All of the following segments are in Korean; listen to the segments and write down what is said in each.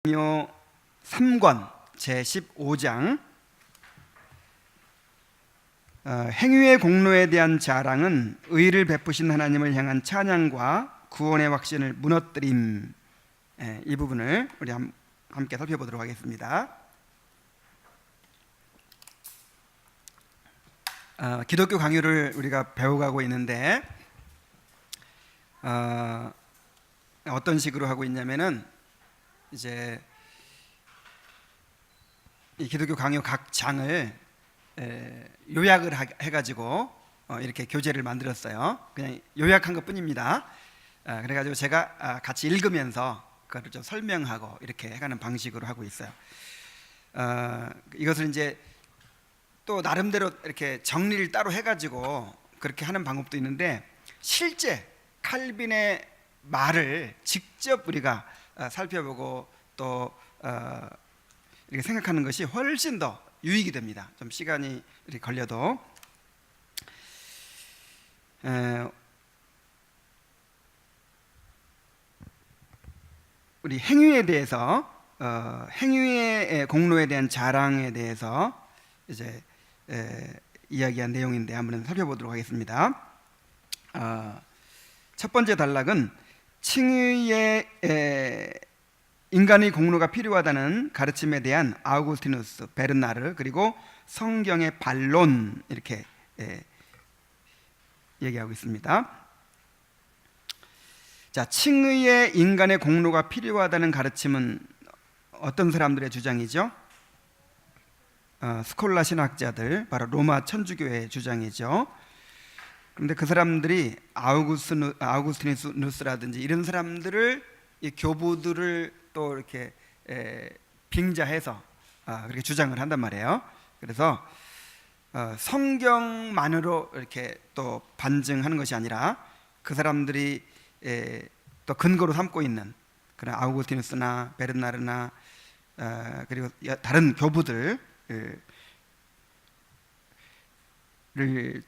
강요 3권 제15장 행위의 공로에 대한 자랑은 의를 베푸신 하나님을 향한 찬양과 구원의 확신을 무너뜨림. 이 부분을 우리 함께 살펴보도록 하겠습니다. 기독교 강요를 우리가 배워가고 있는데 어떤 식으로 하고 있냐면은 이제 이 기독교 강요 각 장을 요약을 해가지고 이렇게 교재를 만들었어요. 그냥 요약한 것뿐입니다. 그래가지고 제가 같이 읽으면서 그걸 좀 설명하고 이렇게 해가는 방식으로 하고 있어요. 이것을 이제 또 나름대로 이렇게 정리를 따로 해가지고 그렇게 하는 방법도 있는데, 실제 칼빈의 말을 직접 우리가 살펴보고 또 이렇게 생각하는 것이 훨씬 더 유익이 됩니다. 좀 시간이 이렇게 걸려도. 우리 행위에 대해서 행위의 공로에 대한 자랑에 대해서 이제 이야기한 내용인데 한번 살펴보도록 하겠습니다. 첫 번째 단락은 칭의의 인간의 공로가 필요하다는 가르침에 대한 아우구스티누스, 베르나르, 그리고 성경의 반론, 이렇게 얘기하고 있습니다. 자, 칭의의 인간의 공로가 필요하다는 가르침은 어떤 사람들의 주장이죠? 스콜라 신학자들, 바로 로마 천주교의 주장이죠. 그런데 그 사람들이 아우구스티누스라든지 이런 사람들을, 이 교부들을 또 이렇게 빙자해서 그렇게 주장을 한단 말이에요. 그래서 성경만으로 이렇게 또 반증하는 것이 아니라 그 사람들이 또 근거로 삼고 있는 그런 아우구스티누스나 베르나르나 그리고 다른 교부들 를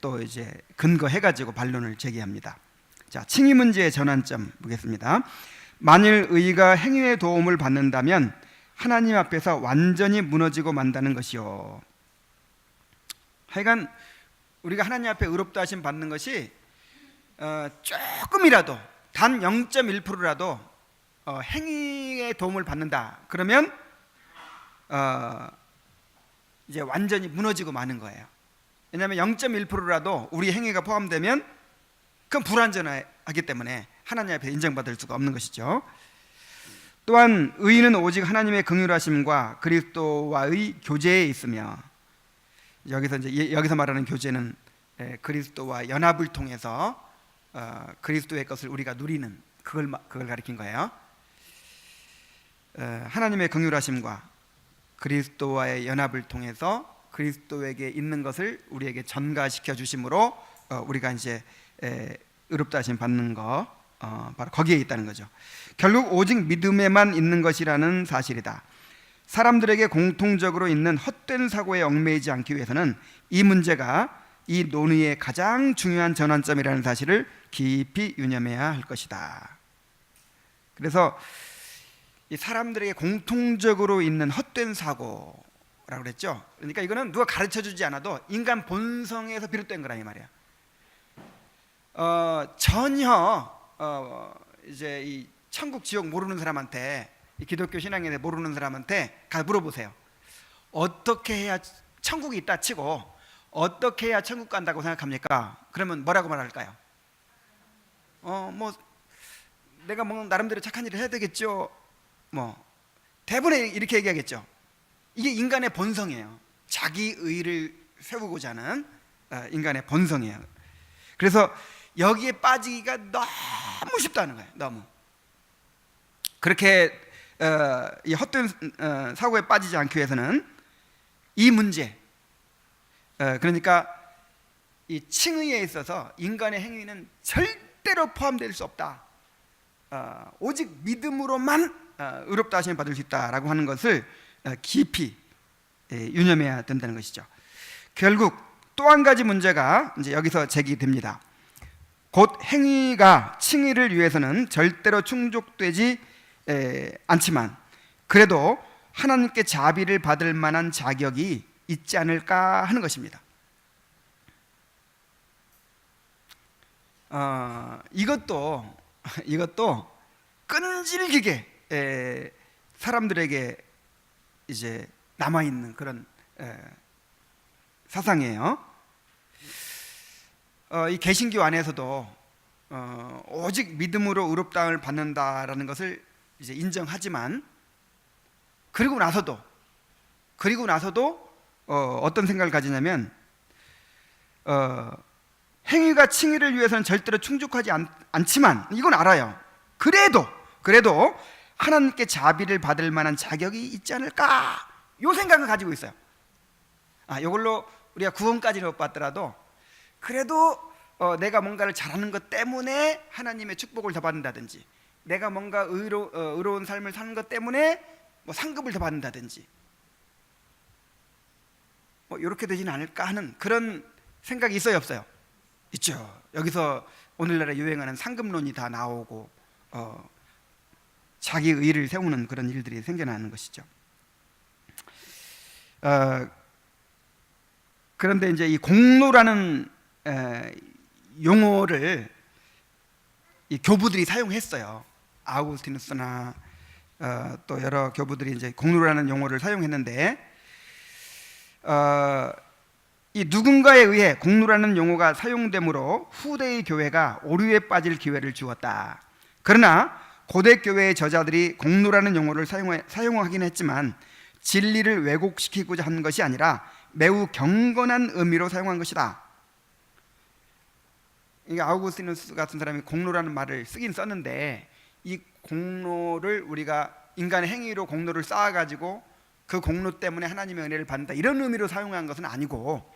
또 이제 근거해가지고 반론을 제기합니다. 자, 칭의 문제의 전환점 보겠습니다. 만일 의가 행위의 도움을 받는다면 하나님 앞에서 완전히 무너지고 만다는 것이요. 하여간 우리가 하나님 앞에 의롭다 하심 받는 것이 조금이라도 단 0.1%라도 행위의 도움을 받는다 그러면 이제 완전히 무너지고 마는 거예요. 왜냐하면 0.1%라도 우리 행위가 포함되면 그건 불완전하기 때문에 하나님 앞에 인정받을 수가 없는 것이죠. 또한 의인은 오직 하나님의 긍휼하심과 그리스도와의 교제에 있으며, 여기서 말하는 교제는 그리스도와 연합을 통해서 그리스도의 것을 우리가 누리는 그걸 가리킨 거예요. 하나님의 긍휼하심과 그리스도와의 연합을 통해서 그리스도에게 있는 것을 우리에게 전가시켜 주심으로 우리가 이제 의롭다 하심 받는 거, 바로 거기에 있다는 거죠. 결국 오직 믿음에만 있는 것이라는 사실이다. 사람들에게 공통적으로 있는 헛된 사고에 얽매이지 않기 위해서는 이 문제가 이 논의의 가장 중요한 전환점이라는 사실을 깊이 유념해야 할 것이다. 그래서 이 사람들에게 공통적으로 있는 헛된 사고라고 그랬죠. 그러니까 이거는 누가 가르쳐주지 않아도 인간 본성에서 비롯된 거라 이 말이야. 전혀 이제 이 천국 지옥 모르는 사람한테, 이 기독교 신앙에 대해 모르는 사람한테 가서 물어보세요. 어떻게 해야 천국이 있다 치고 어떻게 해야 천국 간다고 생각합니까? 그러면 뭐라고 말할까요? 뭐 내가 뭐 나름대로 착한 일을 해야 되겠죠. 뭐 대부분 이렇게 얘기하겠죠. 이게 인간의 본성이에요. 자기 의를 세우고자 하는 인간의 본성이에요. 그래서 여기에 빠지기가 너무 쉽다는 거예요. 너무. 그렇게 이 헛된 사고에 빠지지 않기 위해서는 이 문제, 그러니까 이 칭의에 있어서 인간의 행위는 절대로 포함될 수 없다. 오직 믿음으로만 의롭다 하심을 받을 수 있다라고 하는 것을 깊이 유념해야 된다는 것이죠. 결국 또 한 가지 문제가 이제 여기서 제기됩니다. 곧 행위가 칭의를 위해서는 절대로 충족되지 않지만 그래도 하나님께 자비를 받을 만한 자격이 있지 않을까 하는 것입니다. 이것도 끈질기게 사람들에게 이제 남아 있는 그런 사상이에요. 이 개신교 안에서도 오직 믿음으로 의롭다함을 받는다라는 것을 이제 인정하지만 그리고 나서도 어떤 생각을 가지냐면 행위가 칭의를 위해서는 절대로 충족하지 않지만 이건 알아요. 그래도 하나님께 자비를 받을 만한 자격이 있지 않을까, 이 생각을 가지고 있어요. 이걸로 우리가 구원까지는 못 받더라도 그래도 내가 뭔가를 잘하는 것 때문에 하나님의 축복을 더 받는다든지, 내가 뭔가 의로운 삶을 사는 것 때문에 뭐 상급을 더 받는다든지, 뭐 이렇게 되지는 않을까 하는 그런 생각이 있어요, 없어요? 있죠. 여기서 오늘날에 유행하는 상급론이 다 나오고 자기 의를 세우는 그런 일들이 생겨나는 것이죠. 그런데 이제 이 공로라는 용어를 이 교부들이 사용했어요. 아우구스티누스나 또 여러 교부들이 이제 공로라는 용어를 사용했는데, 이 누군가에 의해 공로라는 용어가 사용되므로 후대의 교회가 오류에 빠질 기회를 주었다. 그러나 고대 교회의 저자들이 공로라는 용어를 사용하긴 했지만 진리를 왜곡시키고자 한 것이 아니라 매우 경건한 의미로 사용한 것이다. 이게 아우구스티누스 같은 사람이 공로라는 말을 쓰긴 썼는데, 이 공로를 우리가 인간의 행위로 공로를 쌓아가지고 그 공로 때문에 하나님의 은혜를 받는다 이런 의미로 사용한 것은 아니고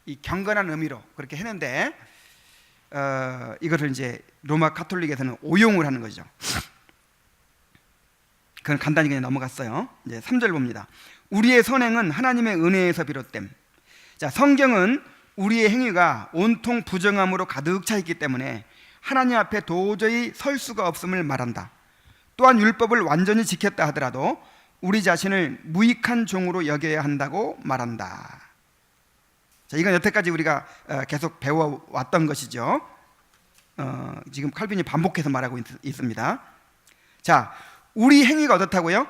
이 경건한 의미로 그렇게 했는데, 이것을 이제 로마 카톨릭에서는 오용을 하는 것이죠. 그건 간단히 그냥 넘어갔어요. 이제 3절 봅니다. 우리의 선행은 하나님의 은혜에서 비롯됨. 자, 성경은 우리의 행위가 온통 부정함으로 가득 차 있기 때문에 하나님 앞에 도저히 설 수가 없음을 말한다. 또한 율법을 완전히 지켰다 하더라도 우리 자신을 무익한 종으로 여겨야 한다고 말한다. 자, 이건 여태까지 우리가 계속 배워왔던 것이죠. 지금 칼빈이 반복해서 말하고 있습니다. 자, 우리 행위가 어떻다고요?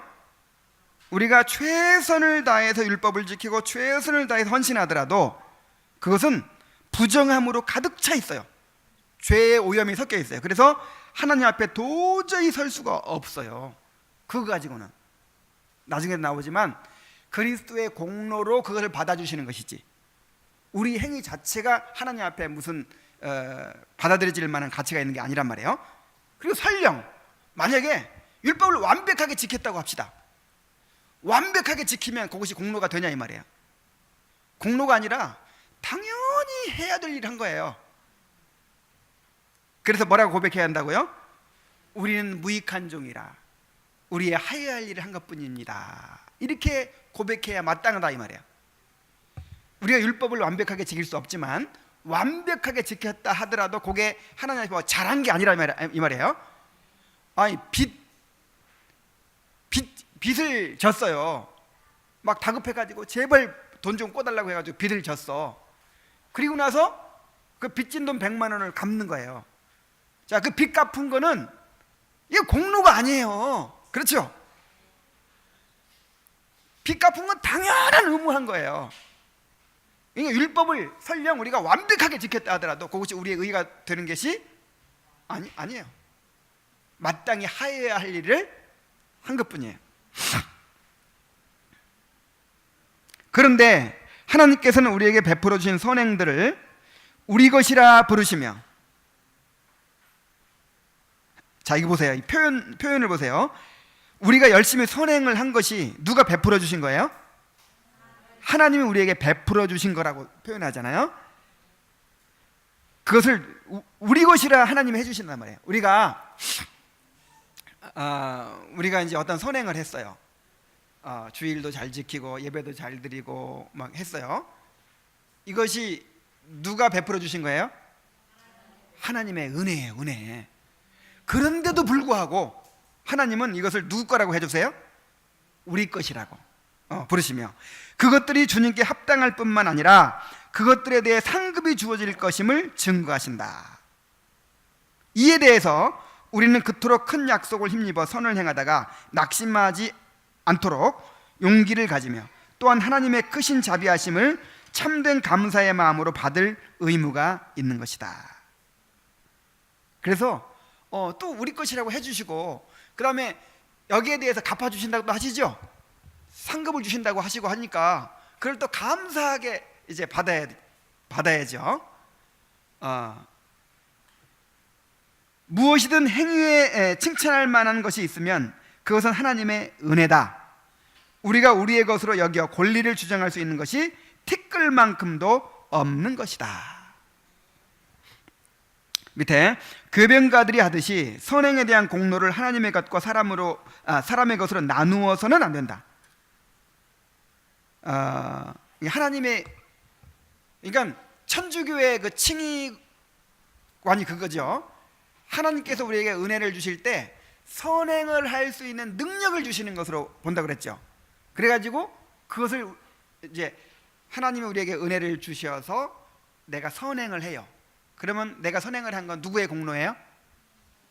우리가 최선을 다해서 율법을 지키고 최선을 다해서 헌신하더라도 그것은 부정함으로 가득 차 있어요. 죄의 오염이 섞여 있어요. 그래서 하나님 앞에 도저히 설 수가 없어요. 그거 가지고는 나중에 나오지만 그리스도의 공로로 그것을 받아주시는 것이지, 우리 행위 자체가 하나님 앞에 무슨 받아들여질 만한 가치가 있는 게 아니란 말이에요. 그리고 설령 만약에 율법을 완벽하게 지켰다고 합시다. 완벽하게 지키면 그것이 공로가 되냐 이 말이에요. 공로가 아니라 당연히 해야 될 일을 한 거예요. 그래서 뭐라고 고백해야 한다고요? 우리는 무익한 종이라 우리의 하여야 할 일을 한 것뿐입니다. 이렇게 고백해야 마땅하다 이 말이에요. 우리가 율법을 완벽하게 지킬 수 없지만 완벽하게 지켰다 하더라도 그게 하나님 앞에 잘한 게 아니라 이 말이에요. 아니 빚을 졌어요. 막 다급해가지고 제발 돈 좀 꿔달라고 해가지고 빚을 졌어. 그리고 나서 그 빚진 돈 100만 원을 갚는 거예요. 자, 그 빚 갚은 거는 이게 공로가 아니에요. 그렇죠? 빚 갚은 건 당연한 의무한 거예요. 그러니까 율법을 설령 우리가 완벽하게 지켰다 하더라도 그것이 우리의 의의가 되는 것이 아니에요. 마땅히 하여야 할 일을 한 것뿐이에요. 그런데 하나님께서는 우리에게 베풀어 주신 선행들을 우리 것이라 부르시며, 자, 이거 보세요. 이 표현을 보세요. 우리가 열심히 선행을 한 것이 누가 베풀어 주신 거예요? 하나님이 우리에게 베풀어 주신 거라고 표현하잖아요. 그것을 우리 것이라 하나님이 해주신단 말이에요. 우리가 이제 어떤 선행을 했어요. 주일도 잘 지키고 예배도 잘 드리고 막 했어요. 이것이 누가 베풀어 주신 거예요? 하나님의 은혜예요, 은혜. 그런데도 불구하고 하나님은 이것을 누구 거라고 해주세요? 우리 것이라고 부르시며, 그것들이 주님께 합당할 뿐만 아니라 그것들에 대해 상급이 주어질 것임을 증거하신다. 이에 대해서 우리는 그토록 큰 약속을 힘입어 선을 행하다가 낙심하지 않도록 용기를 가지며, 또한 하나님의 크신 자비하심을 참된 감사의 마음으로 받을 의무가 있는 것이다. 그래서 또 우리 것이라고 해주시고, 그 다음에 여기에 대해서 갚아주신다고 하시죠. 상급을 주신다고 하시고 하니까 그걸 또 감사하게 이제 받아야죠. 무엇이든 행위에 칭찬할 만한 것이 있으면 그것은 하나님의 은혜다. 우리가 우리의 것으로 여겨 권리를 주장할 수 있는 것이 티끌만큼도 없는 것이다. 밑에 교변가들이 하듯이 선행에 대한 공로를 하나님의 것과 사람의 것으로 나누어서는 안 된다. 하나님의, 그러니까 천주교의 그 칭의관이 그거죠. 하나님께서 우리에게 은혜를 주실 때 선행을 할 수 있는 능력을 주시는 것으로 본다 그랬죠. 그래가지고 그것을 이제 하나님이 우리에게 은혜를 주셔서 내가 선행을 해요. 그러면 내가 선행을 한 건 누구의 공로예요?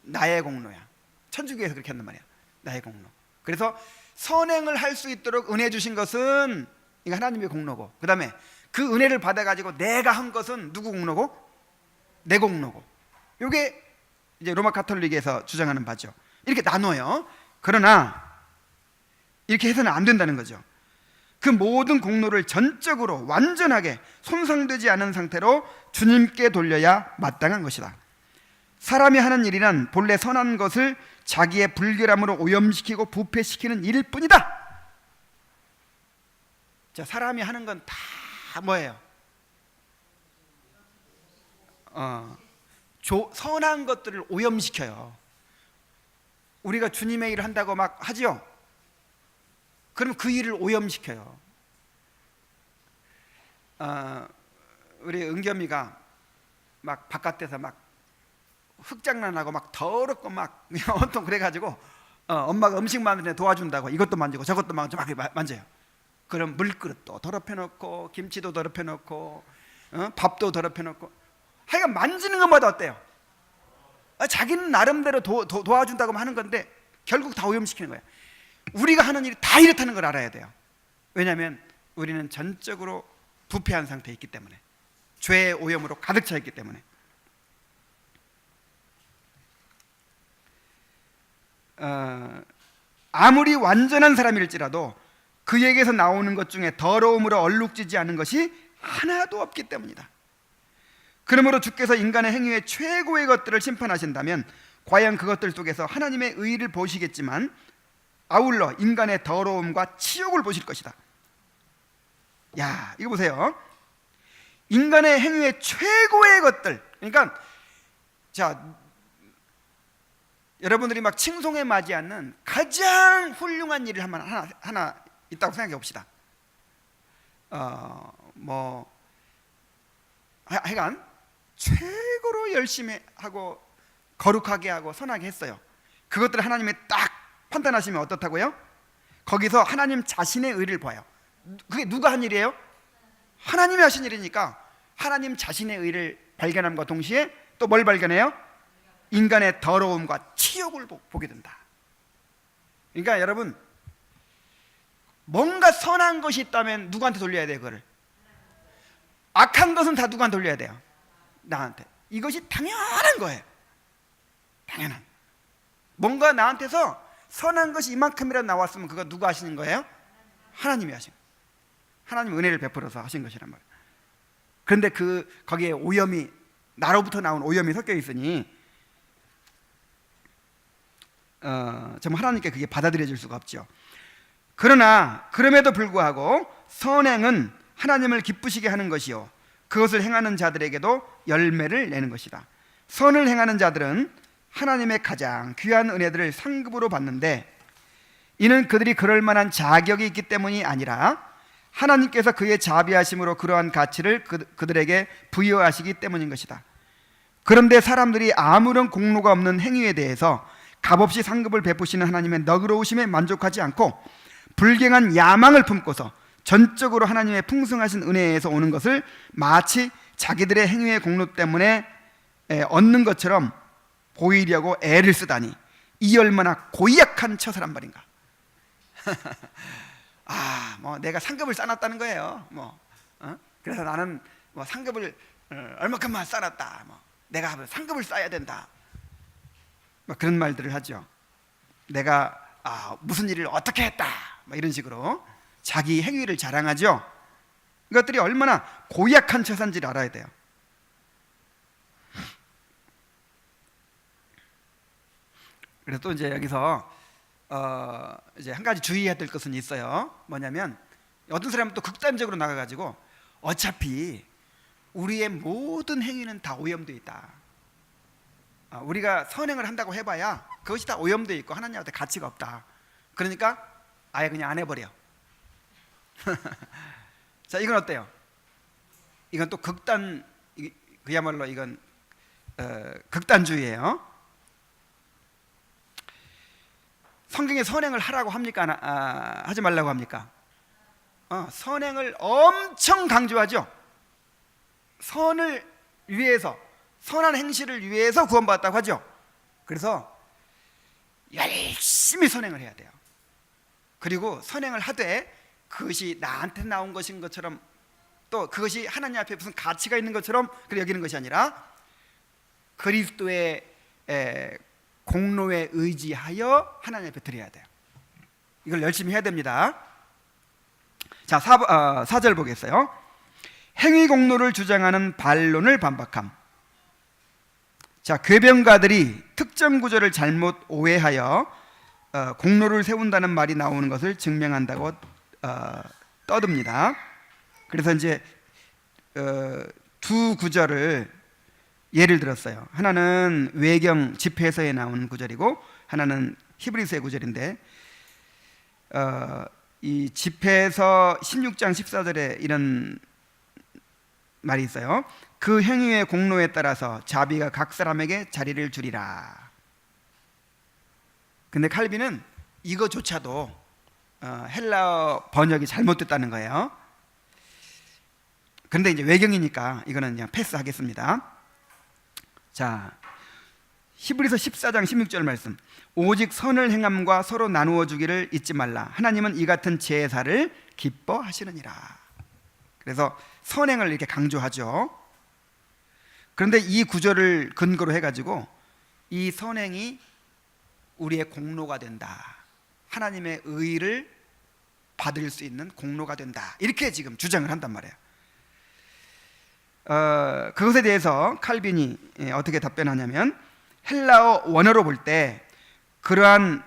나의 공로야. 천주교에서 그렇게 한단 말이야. 나의 공로. 그래서 선행을 할 수 있도록 은혜 주신 것은 이거 하나님의 공로고, 그 다음에 그 은혜를 받아가지고 내가 한 것은 누구 공로고? 내 공로고. 이게 이제 로마 가톨릭에서 주장하는 바죠. 이렇게 나눠요. 그러나 이렇게 해서는 안 된다는 거죠. 그 모든 공로를 전적으로 완전하게 손상되지 않은 상태로 주님께 돌려야 마땅한 것이다. 사람이 하는 일이란 본래 선한 것을 자기의 불결함으로 오염시키고 부패시키는 일일 뿐이다. 자, 사람이 하는 건 다 뭐예요? 선한 것들을 오염시켜요. 우리가 주님의 일을 한다고 막 하죠? 그럼 그 일을 오염시켜요. 우리 은겸이가 막 바깥에서 막 흙장난하고 막 더럽고 막 온통 그래가지고 엄마가 음식 만드는 데 도와준다고 이것도 만지고 저것도 만지고 막 만져요. 그럼 물그릇도 더럽혀놓고 김치도 더럽혀놓고 밥도 더럽혀놓고, 하여간 만지는 것마다 어때요? 자기는 나름대로 도와준다고 하는 건데 결국 다 오염시키는 거예요. 우리가 하는 일이 다 이렇다는 걸 알아야 돼요. 왜냐하면 우리는 전적으로 부패한 상태에 있기 때문에, 죄의 오염으로 가득 차 있기 때문에. 아무리 완전한 사람일지라도 그에게서 나오는 것 중에 더러움으로 얼룩지지 않은 것이 하나도 없기 때문이다. 그러므로 주께서 인간의 행위의 최고의 것들을 심판하신다면 과연 그것들 속에서 하나님의 의의를 보시겠지만 아울러 인간의 더러움과 치욕을 보실 것이다. 야, 이거 보세요. 인간의 행위의 최고의 것들, 그러니까 자, 여러분들이 막 칭송에 맞지 않는 가장 훌륭한 일을 하나 있다고 생각해 봅시다. 하여간 최고로 열심히 하고 거룩하게 하고 선하게 했어요. 그것들을 하나님이 딱 판단하시면 어떻다고요? 거기서 하나님 자신의 의를 봐요. 그게 누가 한 일이에요? 하나님이 하신 일이니까 하나님 자신의 의를 발견함과 동시에 또 뭘 발견해요? 인간의 더러움과 치욕을 보게 된다. 그러니까 여러분, 뭔가 선한 것이 있다면 누구한테 돌려야 돼요? 그거를. 악한 것은 다 누구한테 돌려야 돼요? 나한테. 이것이 당연한 거예요. 당연한. 뭔가 나한테서 선한 것이 이만큼이라도 나왔으면 그거 누가 하시는 거예요? 하나님이 하신 거예요. 하나님 은혜를 베풀어서 하신 것이란 말이에요. 그런데 거기에 오염이, 나로부터 나온 오염이 섞여 있으니 정말 하나님께 그게 받아들여질 수가 없죠. 그러나 그럼에도 불구하고 선행은 하나님을 기쁘시게 하는 것이요 그것을 행하는 자들에게도 열매를 내는 것이다. 선을 행하는 자들은 하나님의 가장 귀한 은혜들을 상급으로 받는데 이는 그들이 그럴 만한 자격이 있기 때문이 아니라 하나님께서 그의 자비하심으로 그러한 가치를 그들에게 부여하시기 때문인 것이다. 그런데 사람들이 아무런 공로가 없는 행위에 대해서 값없이 상급을 베푸시는 하나님의 너그러우심에 만족하지 않고 불경한 야망을 품고서 전적으로 하나님의 풍성하신 은혜에서 오는 것을 마치 자기들의 행위의 공로 때문에 얻는 것처럼 보이려고 애를 쓰다니 이 얼마나 고약한 처사란 말인가. 뭐 내가 상급을 쌓았다는 거예요. 그래서 나는 뭐 상급을 얼마큼만 쌓았다. 내가 상급을 쌓아야 된다. 그런 말들을 하죠. 내가 무슨 일을 어떻게 했다. 이런 식으로 자기 행위를 자랑하죠. 이것들이 얼마나 고약한 처사인지를 알아야 돼요. 그래서 또 이제 여기서 이제 한 가지 주의해야 될 것은 있어요. 뭐냐면 어떤 사람은 또 극단적으로 나가가지고 어차피 우리의 모든 행위는 다 오염되어 있다. 우리가 선행을 한다고 해봐야 그것이 다 오염되어 있고 하나님한테 가치가 없다. 그러니까 아예 그냥 안 해버려. 자, 이건 어때요? 이건 또 그야말로 이건 극단주의예요. 성경에 선행을 하라고 합니까? 하지 말라고 합니까? 선행을 엄청 강조하죠. 선을 위해서, 선한 행실을 위해서 구원받았다고 하죠. 그래서 열심히 선행을 해야 돼요. 그리고 선행을 하되 그것이 나한테 나온 것인 것처럼, 또 그것이 하나님 앞에 무슨 가치가 있는 것처럼 그렇게 여기는 것이 아니라 그리스도의 공로에 의지하여 하나님 앞에 드려야 돼요. 이걸 열심히 해야 됩니다. 자, 4절 보겠어요. 행위 공로를 주장하는 반론을 반박함. 자, 궤변가들이 특정 구절을 잘못 오해하여 공로를 세운다는 말이 나오는 것을 증명한다고 떠듭니다. 그래서 이제 두 구절을 예를 들었어요. 하나는 외경 집회서에 나온 구절이고 하나는 히브리서의 구절인데, 이 집회서 16장 14절에 이런 말이 있어요. 그 행위의 공로에 따라서 자비가 각 사람에게 자리를 주리라. 근데 칼빈은 이거조차도 헬라어 번역이 잘못됐다는 거예요. 그런데 이제 외경이니까 이거는 그냥 패스하겠습니다. 자, 히브리서 14장 16절 말씀. 오직 선을 행함과 서로 나누어 주기를 잊지 말라. 하나님은 이 같은 제사를 기뻐하시느니라. 그래서 선행을 이렇게 강조하죠. 그런데 이 구절을 근거로 해가지고 이 선행이 우리의 공로가 된다, 하나님의 의를 받을 수 있는 공로가 된다, 이렇게 지금 주장을 한단 말이에요. 그것에 대해서 칼빈이 어떻게 답변하냐면, 헬라어 원어로 볼 때 그러한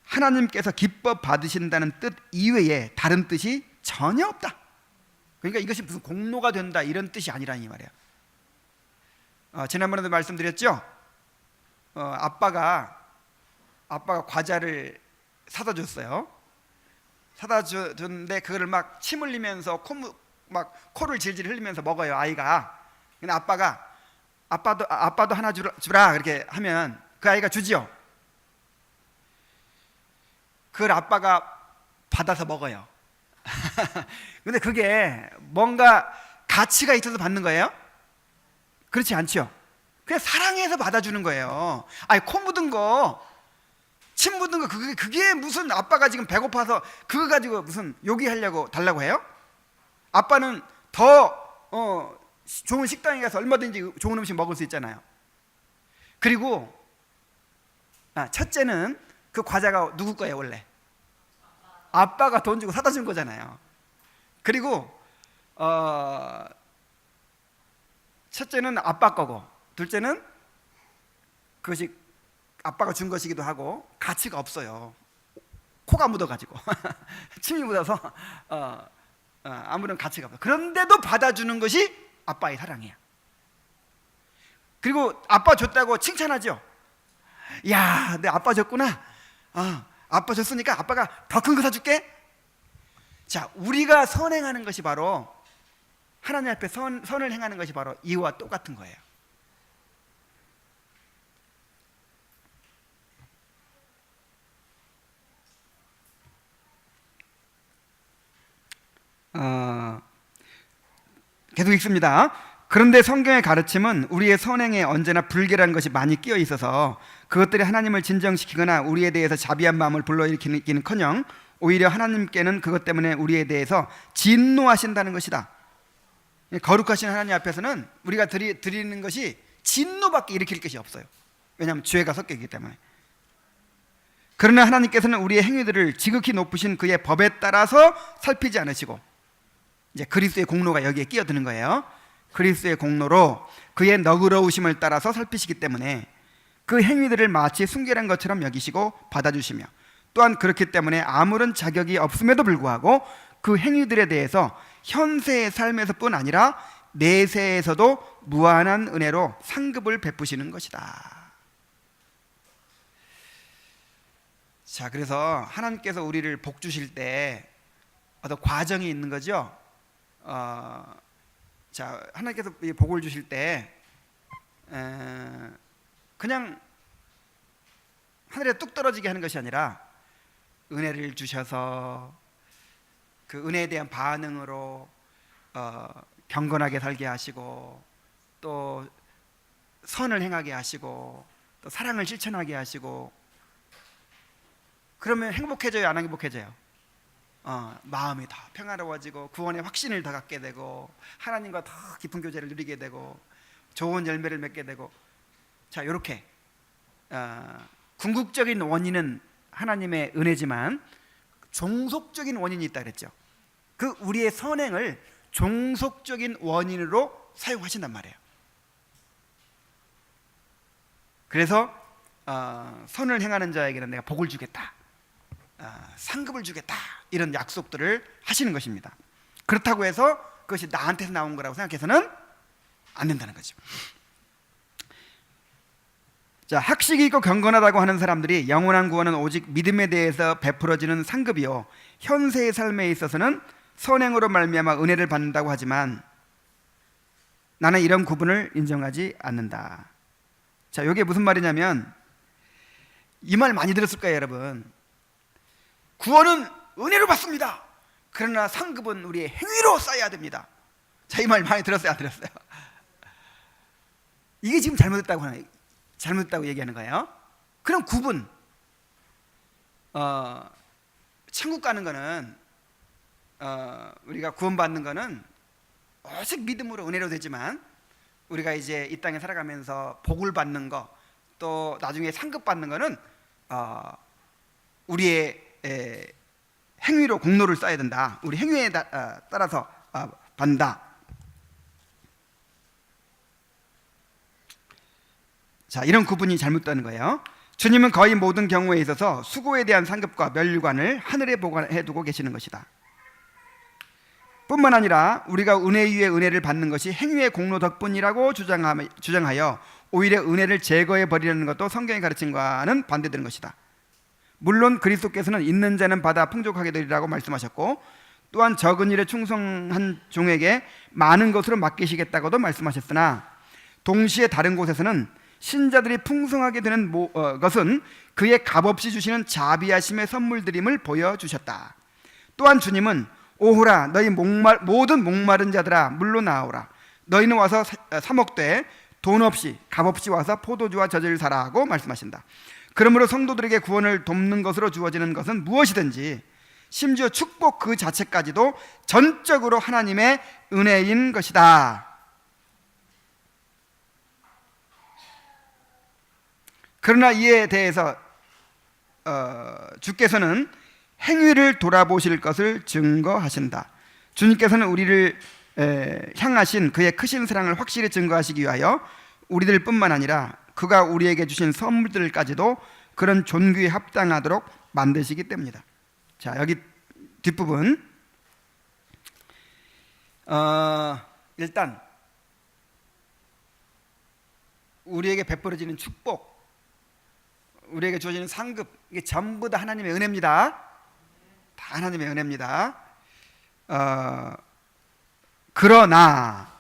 하나님께서 기뻐 받으신다는 뜻 이외에 다른 뜻이 전혀 없다. 그러니까 이것이 무슨 공로가 된다 이런 뜻이 아니라니 말이에요. 지난번에도 말씀드렸죠. 아빠가 과자를 사다 줬어요. 사다 줬는데 그거를 막 침 흘리면서 코를 질질 흘리면서 먹어요, 아이가. 근데 아빠도 하나 주라 그렇게 하면 그 아이가 주지요. 그걸 아빠가 받아서 먹어요. 근데 그게 뭔가 가치가 있어서 받는 거예요? 그렇지 않죠. 그냥 사랑해서 받아주는 거예요. 코 묻은 거, 침 묻은 거, 그게 무슨 아빠가 지금 배고파서 그거 가지고 무슨 요기하려고 달라고 해요? 아빠는 더 좋은 식당에 가서 얼마든지 좋은 음식 먹을 수 있잖아요. 그리고 첫째는 그 과자가 누구 거예요 원래? 아빠가 돈 주고 사다 준 거잖아요. 그리고 첫째는 아빠 거고, 둘째는 그것이 아빠가 준 것이기도 하고 가치가 없어요. 코가 묻어가지고 침이 묻어서 아무런 가치가 없어. 그런데도 받아주는 것이 아빠의 사랑이야. 그리고 아빠 줬다고 칭찬하죠. 야, 내 아빠 줬구나. 아빠 줬으니까 아빠가 더 큰 거 사줄게. 자, 우리가 선행하는 것이 바로 하나님 앞에 선을 행하는 것이 바로 이와 똑같은 거예요. 계속 읽습니다. 그런데 성경의 가르침은 우리의 선행에 언제나 불결한 것이 많이 끼어 있어서 그것들이 하나님을 진정시키거나 우리에 대해서 자비한 마음을 불러일으키는커녕 오히려 하나님께는 그것 때문에 우리에 대해서 진노하신다는 것이다. 거룩하신 하나님 앞에서는 우리가 드리는 것이 진노밖에 일으킬 것이 없어요. 왜냐하면 죄가 섞여 있기 때문에. 그러나 하나님께서는 우리의 행위들을 지극히 높으신 그의 법에 따라서 살피지 않으시고, 이제 그리스도의 공로가 여기에 끼어드는 거예요. 그리스도의 공로로 그의 너그러우심을 따라서 살피시기 때문에 그 행위들을 마치 순결한 것처럼 여기시고 받아주시며, 또한 그렇기 때문에 아무런 자격이 없음에도 불구하고 그 행위들에 대해서 현세의 삶에서뿐 아니라 내세에서도 무한한 은혜로 상급을 베푸시는 것이다. 자, 그래서 하나님께서 우리를 복 주실 때 어떤 과정이 있는 거죠. 자, 하나님께서 복을 주실 때 그냥 하늘에 뚝 떨어지게 하는 것이 아니라 은혜를 주셔서 그 은혜에 대한 반응으로 경건하게 살게 하시고, 또 선을 행하게 하시고, 또 사랑을 실천하게 하시고, 그러면 행복해져요, 안 행복해져요? 마음이 더 평화로워지고 구원의 확신을 더 갖게 되고 하나님과 더 깊은 교제를 누리게 되고 좋은 열매를 맺게 되고. 자, 이렇게 궁극적인 원인은 하나님의 은혜지만 종속적인 원인이 있다 그랬죠. 그 우리의 선행을 종속적인 원인으로 사용하신단 말이에요. 그래서 선을 행하는 자에게는 내가 복을 주겠다, 상급을 주겠다, 이런 약속들을 하시는 것입니다. 그렇다고 해서 그것이 나한테서 나온 거라고 생각해서는 안 된다는 거죠. 자, 학식이 있고 경건하다고 하는 사람들이 영원한 구원은 오직 믿음에 대해서 베풀어지는 상급이요 현세의 삶에 있어서는 선행으로 말미암아 은혜를 받는다고 하지만 나는 이런 구분을 인정하지 않는다. 자, 이게 무슨 말이냐면 이 말 많이 들었을 거예요, 여러분. 구원은 은혜로 받습니다. 그러나 상급은 우리의 행위로 쌓여야 됩니다. 자, 이 말 많이 들었어요, 안 들었어요? 이게 지금 잘못됐다고 얘기하는 거예요. 그럼 구분, 천국 가는 거는 우리가 구원받는 거는 오직 믿음으로 은혜로 되지만 우리가 이제 이 땅에 살아가면서 복을 받는 거, 또 나중에 상급 받는 거는 우리의 행위로 공로를 쌓아야 된다. 우리 행위에 따라서 받는다. 자, 이런 구분이 잘못되는 거예요. 주님은 거의 모든 경우에 있어서 수고에 대한 상급과 면류관을 하늘에 보관해 두고 계시는 것이다. 뿐만 아니라 우리가 은혜 위에 은혜를 받는 것이 행위의 공로 덕분이라고 주장하여 오히려 은혜를 제거해 버리려는 것도 성경의 가르침과는 반대되는 것이다. 물론 그리스도께서는 있는 자는 받아 풍족하게 되리라고 말씀하셨고, 또한 적은 일에 충성한 종에게 많은 것으로 맡기시겠다고도 말씀하셨으나 동시에 다른 곳에서는 신자들이 풍성하게 되는 것은 그의 값없이 주시는 자비하심의 선물들임을 보여주셨다. 또한 주님은 오호라 너희 모든 목마른 자들아 물로 나오라, 너희는 와서 사먹되 돈 없이 값없이 와서 포도주와 젖을 사라 하고 말씀하신다. 그러므로 성도들에게 구원을 돕는 것으로 주어지는 것은 무엇이든지, 심지어 축복 그 자체까지도 전적으로 하나님의 은혜인 것이다. 그러나 이에 대해서 주께서는 행위를 돌아보실 것을 증거하신다. 주님께서는 우리를 향하신 그의 크신 사랑을 확실히 증거하시기 위하여 우리들 뿐만 아니라 그가 우리에게 주신 선물들까지도 그런 존귀에 합당하도록 만드시기 때문이다. 자, 여기 뒷부분 일단 우리에게 베풀어지는 축복, 우리에게 주어지는 상급, 이게 전부 다 하나님의 은혜입니다. 다 하나님의 은혜입니다. 그러나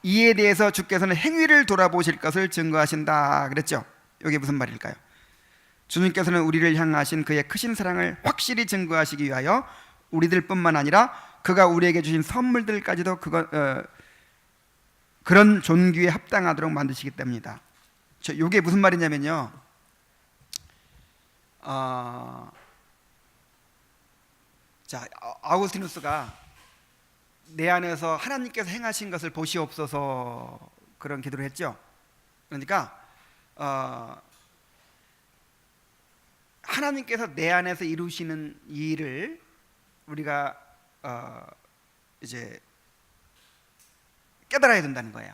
이에 대해서 주께서는 행위를 돌아보실 것을 증거하신다 그랬죠. 이게 무슨 말일까요? 주님께서는 우리를 향하신 그의 크신 사랑을 확실히 증거하시기 위하여 우리들 뿐만 아니라 그가 우리에게 주신 선물들까지도 그런 존귀에 합당하도록 만드시기 때문이다. 이게 무슨 말이냐면요, 아우구스티누스가 내 안에서 하나님께서 행하신 것을 보시옵소서 그런 기도를 했죠. 그러니까 하나님께서 내 안에서 이루시는 일을 우리가 이제 깨달아야 된다는 거예요.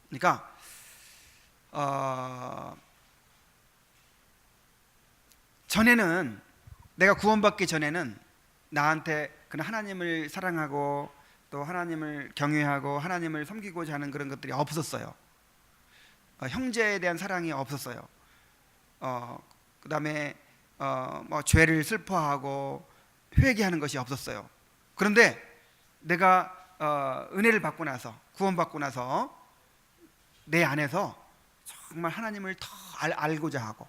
그러니까 전에는, 내가 구원받기 전에는 나한테 그런 하나님을 사랑하고 또 하나님을 경외하고 하나님을 섬기고자 하는 그런 것들이 없었어요. 형제에 대한 사랑이 없었어요. 그 다음에 뭐 죄를 슬퍼하고 회개하는 것이 없었어요. 그런데 내가 은혜를 받고 나서, 구원받고 나서 내 안에서 정말 하나님을 더 알고자 하고,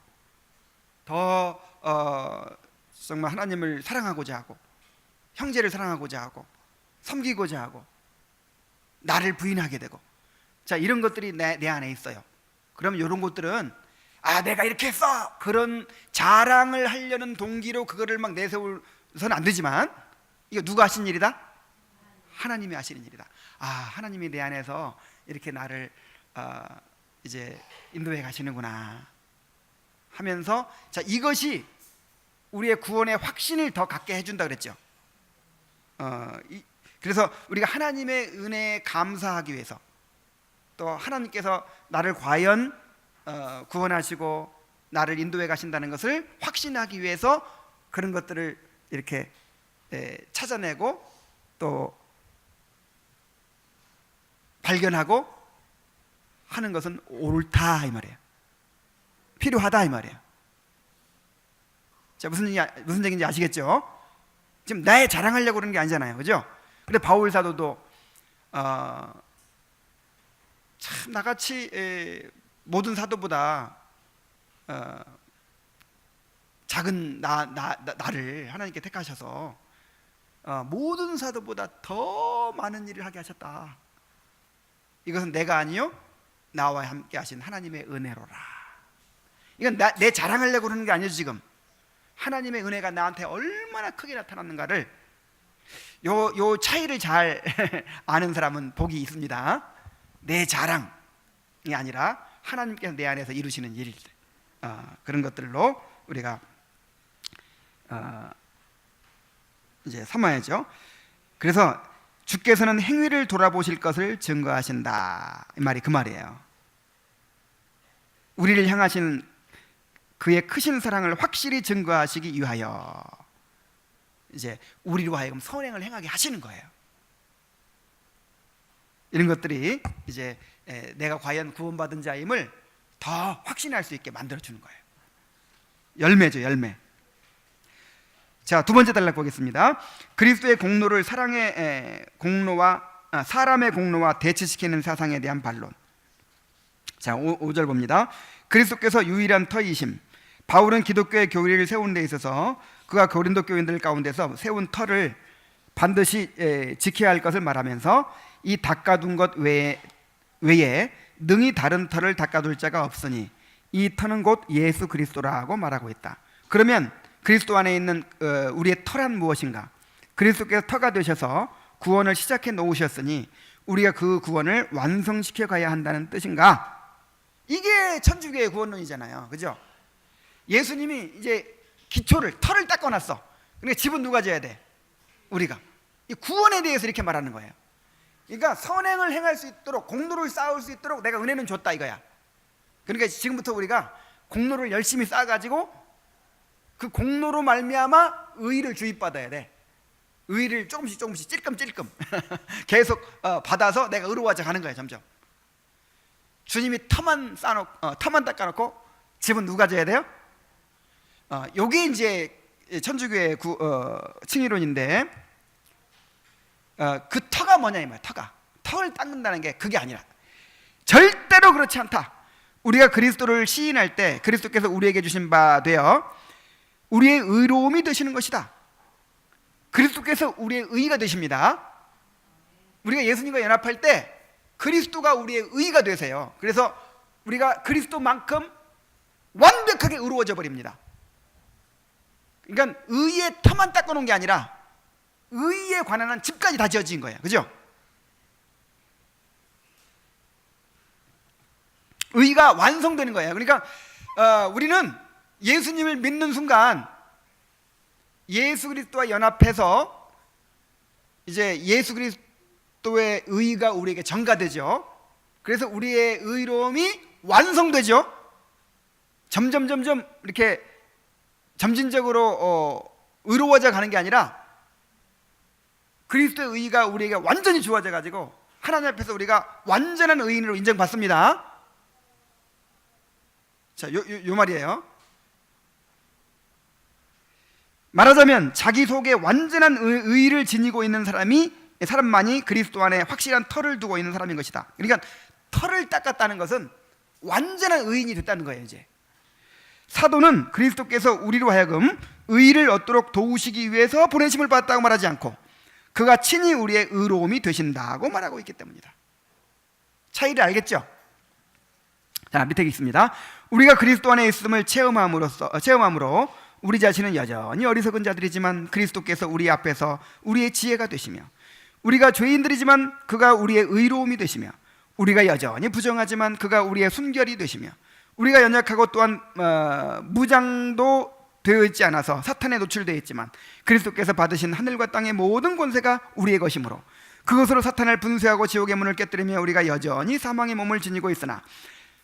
더 정말 하나님을 사랑하고자 하고, 형제를 사랑하고자 하고, 섬기고자 하고, 나를 부인하게 되고, 자, 이런 것들이 내 안에 있어요. 그러면 이런 것들은 내가 이렇게 했어, 그런 자랑을 하려는 동기로 그거를 막 내세울서는 안 되지만, 이거 누가 하신 일이다? 하나님이 하시는 일이다. 하나님이 내 안에서 이렇게 나를 이제 인도해 가시는구나 하면서, 자, 이것이 우리의 구원의 확신을 더 갖게 해준다 그랬죠. 그래서 우리가 하나님의 은혜에 감사하기 위해서, 또 하나님께서 나를 과연 구원하시고 나를 인도해 가신다는 것을 확신하기 위해서 그런 것들을 이렇게 찾아내고 또 발견하고 하는 것은 옳다 이 말이에요. 필요하다 이 말이에요. 자, 무슨 얘기인지 아시겠죠? 지금 나의 자랑하려고 그러는 게 아니잖아요, 그죠? 근데 바울 사도도 참 나같이 모든 사도보다 작은 나를 하나님께 택하셔서 모든 사도보다 더 많은 일을 하게 하셨다. 이것은 내가 아니요 나와 함께 하신 하나님의 은혜로라. 이건 내 자랑하려고 그러는 게 아니죠. 지금 하나님의 은혜가 나한테 얼마나 크게 나타났는가를 요 차이를 잘 아는 사람은 복이 있습니다. 내 자랑이 아니라 하나님께서 내 안에서 이루시는 일, 그런 것들로 우리가 이제 삼아야죠. 그래서 주께서는 행위를 돌아보실 것을 증거하신다, 이 말이 그 말이에요. 우리를 향하신 그의 크신 사랑을 확실히 증거하시기 위하여 이제 우리로 하여금 선행을 행하게 하시는 거예요. 이런 것들이 이제 내가 과연 구원받은 자임을 더 확신할 수 있게 만들어주는 거예요. 열매죠, 열매. 자, 두 번째 단락 보겠습니다. 그리스도의 공로를 사람의 공로와 대치시키는 사상에 대한 반론. 자, 5절 봅니다. 그리스도께서 유일한 터이심. 바울은 기독교의 교리를 세우는 데 있어서 그가 고린도 교인들 가운데서 세운 터를 반드시 지켜야 할 것을 말하면서 이 닦아둔 것 외에 능히 다른 터를 닦아둘 자가 없으니 이 터는 곧 예수 그리스도라고 말하고 있다. 그러면 그리스도 안에 있는 우리의 터란 무엇인가? 그리스도께서 터가 되셔서 구원을 시작해 놓으셨으니 우리가 그 구원을 완성시켜 가야 한다는 뜻인가? 이게 천주교의 구원론이잖아요, 그죠? 예수님이 이제 기초를, 터를 닦아놨어. 그러니까 집은 누가 져야 돼? 우리가. 이 구원에 대해서 이렇게 말하는 거예요. 그러니까 선행을 행할 수 있도록, 공로를 쌓을 수 있도록 내가 은혜는 줬다 이거야. 그러니까 지금부터 우리가 공로를 열심히 쌓아가지고 그 공로로 말미암아 의를 주입받아야 돼. 의를 조금씩 찔끔찔끔 계속 받아서 내가 의로워져 가는 거야. 점점 주님이 터만 닦아놓고 집은 누가 져야 돼요? 요게 이제 천주교의 칭의론인데, 그 터가 뭐냐 이 말이야. 터를 닦는다는 게 그게 아니라, 절대로 그렇지 않다. 우리가 그리스도를 시인할 때 그리스도께서 우리에게 주신 바 되어 우리의 의로움이 되시는 것이다. 그리스도께서 우리의 의가 되십니다. 우리가 예수님과 연합할 때 그리스도가 우리의 의가 되세요. 그래서 우리가 그리스도만큼 완벽하게 의로워져 버립니다. 그러니까 의의 터만 닦아놓은 게 아니라 의에 관한 한 집까지 다 지어진 거예요. 그죠? 의가 완성되는 거예요. 그러니까 우리는 예수님을 믿는 순간 예수 그리스도와 연합해서 이제 예수 그리스도의 의가 우리에게 전가되죠. 그래서 우리의 의로움이 완성되죠. 점점 이렇게 점진적으로 의로워져 가는 게 아니라 그리스도의 의가 우리에게 완전히 주어져 가지고 하나님 앞에서 우리가 완전한 의인으로 인정받습니다. 자, 요 말이에요. 말하자면 자기 속에 완전한 의를 지니고 있는 사람만이 그리스도 안에 확실한 터를 두고 있는 사람인 것이다. 그러니까 터를 닦았다는 것은 완전한 의인이 됐다는 거예요. 이제 사도는 그리스도께서 우리로 하여금 의를 얻도록 도우시기 위해서 보내심을 받았다고 말하지 않고 그가 친히 우리의 의로움이 되신다고 말하고 있기 때문이다. 차이를 알겠죠? 자, 밑에 있습니다. 우리가 그리스도 안에 있음을 체험함으로 우리 자신은 여전히 어리석은 자들이지만 그리스도께서 우리 앞에서 우리의 지혜가 되시며 우리가 죄인들이지만 그가 우리의 의로움이 되시며 우리가 여전히 부정하지만 그가 우리의 순결이 되시며 우리가 연약하고 또한 무장도 되어 있지 않아서 사탄에 노출되어 있지만 그리스도께서 받으신 하늘과 땅의 모든 권세가 우리의 것이므로 그것으로 사탄을 분쇄하고 지옥의 문을 깨뜨리며 우리가 여전히 사망의 몸을 지니고 있으나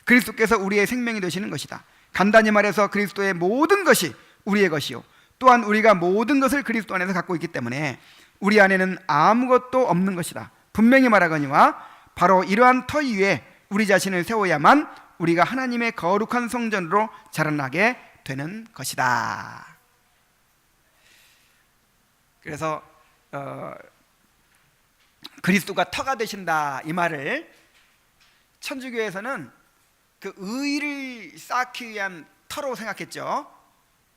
그리스도께서 우리의 생명이 되시는 것이다. 간단히 말해서 그리스도의 모든 것이 우리의 것이요 또한 우리가 모든 것을 그리스도 안에서 갖고 있기 때문에 우리 안에는 아무것도 없는 것이다. 분명히 말하거니와 바로 이러한 터 위에 우리 자신을 세워야만 우리가 하나님의 거룩한 성전으로 자라나게 되는 것이다. 그래서 그리스도가 터가 되신다 이 말을 천주교에서는 그 의를 쌓기 위한 터로 생각했죠.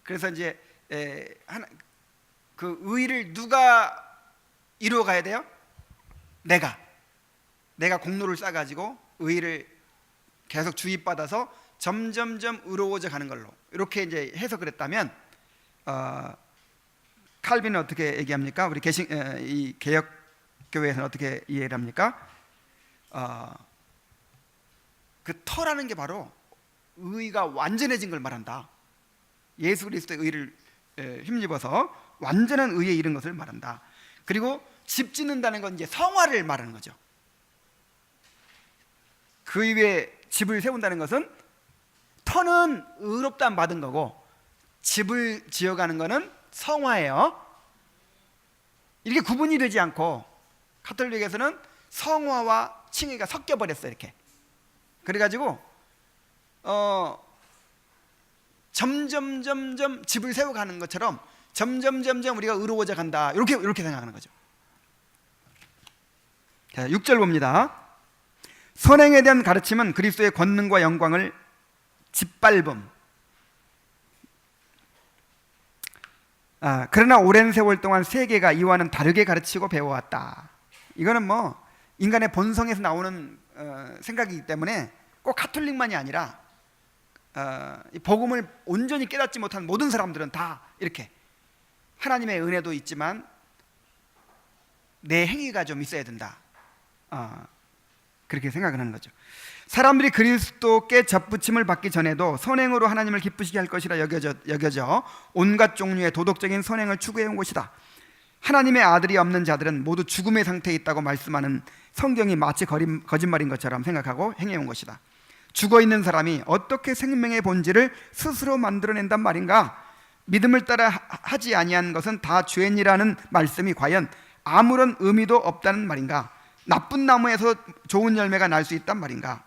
그래서 이제 그 의를 누가 이루어 가야 돼요? 내가 공로를 쌓아가지고 의를 계속 주입받아서 점점점 의로워져 가는 걸로 이렇게 이제 해석을 했다면 칼빈은 어떻게 얘기합니까? 우리 이 개혁 교회에서는 어떻게 이해를 합니까? 그 터라는 게 바로 의가 완전해진 걸 말한다. 예수 그리스도의 의를 힘입어서 완전한 의에 이른 것을 말한다. 그리고 집 짓는다는 건 이제 성화를 말하는 거죠. 그 위에 집을 세운다는 것은 터는 의롭다함 받은 거고 집을 지어가는 거는 성화예요. 이렇게 구분이 되지 않고 가톨릭에서는 성화와 칭의가 섞여 버렸어요. 이렇게 그래가지고 점점 집을 세워가는 것처럼 점점 우리가 의로워져 간다. 이렇게 생각하는 거죠. 자, 6절 봅니다. 선행에 대한 가르침은 그리스도의 권능과 영광을 짓밟음. 그러나 오랜 세월 동안 세계가 이와는 다르게 가르치고 배워왔다. 이거는 뭐 인간의 본성에서 나오는 생각이기 때문에 꼭 가톨릭만이 아니라 이 복음을 온전히 깨닫지 못한 모든 사람들은 다 이렇게 하나님의 은혜도 있지만 내 행위가 좀 있어야 된다. 그렇게 생각을 하는 거죠. 사람들이 그리스도께 접붙임을 받기 전에도 선행으로 하나님을 기쁘시게 할 것이라 여겨져 온갖 종류의 도덕적인 선행을 추구해온 것이다. 하나님의 아들이 없는 자들은 모두 죽음의 상태에 있다고 말씀하는 성경이 마치 거짓말인 것처럼 생각하고 행해온 것이다. 죽어있는 사람이 어떻게 생명의 본질을 스스로 만들어낸단 말인가? 믿음을 따라 하지 아니한 것은 다 죄인이라는 말씀이 과연 아무런 의미도 없다는 말인가? 나쁜 나무에서 좋은 열매가 날 수 있단 말인가?